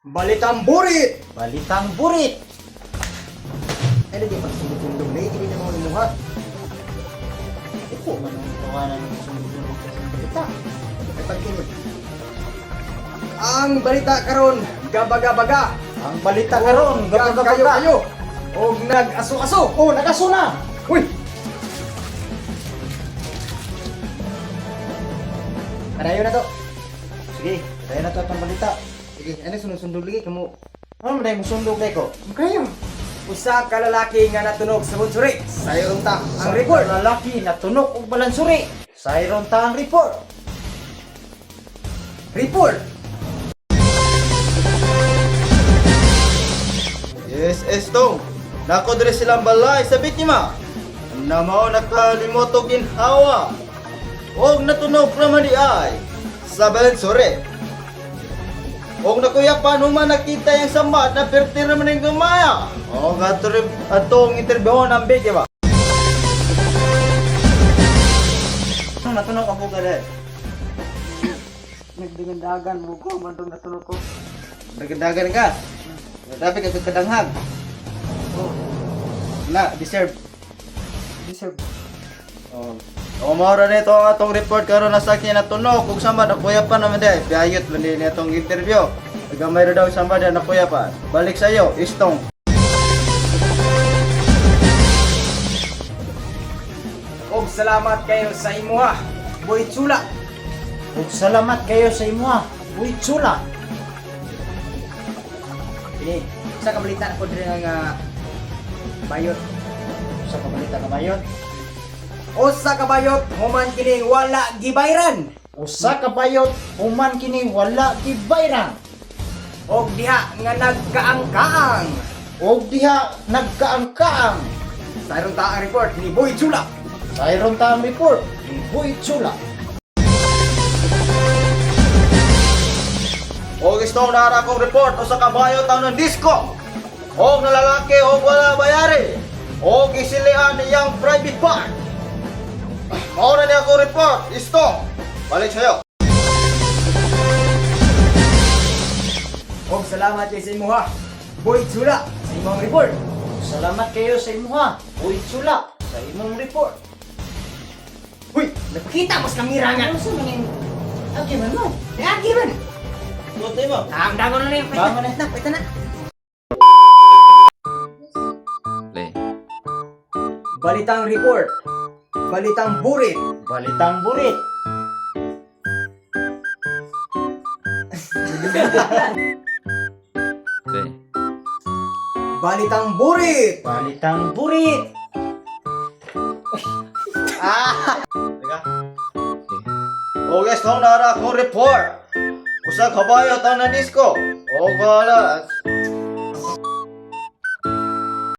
Balitang burit! Balitang burit. Ano di pagsundog-sundog na hindi na mga lumuha. Ito man ang tawanan ng sundog-sundog sa balita. Ay pagkinod. Ang balita karon gabaga-baga. Ang balita karon, Kayo gabaga-baga. kayo. Og nag-aso-aso. Oh, nakasuna. Uy! Padayon na to. Sige, tayo na to itong balita. Sige, ano sunod-sundog lagi kamo? Ano man mo sundog day ko? Kayo. Usa ka lalaki nga natunog sa bunsuri. Sayo ta ang report. Lalaki na tunok og balansuri. Sayron ta ang report. Report. Yes, Estong. Nako dire silang balay sa biktima. Na mao nakalimot og ginhawa. Og natunog naman di ay sa balansore. Og nakuyapan human nakita yung samad na pertir naman yung gumaya. Og atong interbyuhon ang biktima. Ano natunog ako gade? Nagdagan mo ko, mandong natunog ko. Nagdagan ka. Dapat ka kadanghag. Oh, Na, deserve. deserve. Oh. O maura nito ang atong report karon na sa akin na tunog kung samba na kuya pa naman di. Piyayot man din itong interview. Gamay ra daw samba na kuya pa. Balik sa iyo, Istong. Og salamat kayo sa imuha. Boy Chula. Ug salamat kayo sa imo ha. Uy, chula. Ini, sa kabalita ko dire nga bayot. Sa kabalita na mayon. Usa ka bayot human kining wala gibayran. Usa ka bayot, human kini wala gibayran. Og diha nga nagkaangkaang. Og diha nagkaangkaang. Sayron ta ang report ni Boy Chula. Sayron ta ang report ni Boy Chula. O Istong nara kong report o sa kabayo taon ng disco. O nalalaki o wala bayari. O gisilian niyang private part. Mauna niya akong report, Istong. Balik sa iyo. Og salamat kay sa imuha. Boy Chula sa imong report. Salamat kayo sa imo ha. Uy, chula sa imong report. Huy, nagpakita mas kamera nga. Ano sa maning okay man mo? Lagi man. Tutoy mo. Dangon na niya. Dangon na. Pwede na. Play. Balitang report. Balitang burit. Balitang burit. Play. Balitang burit. Balitang burit. Teka. O Istong nara akong report. Usa kabayo taon ng disco. O wala.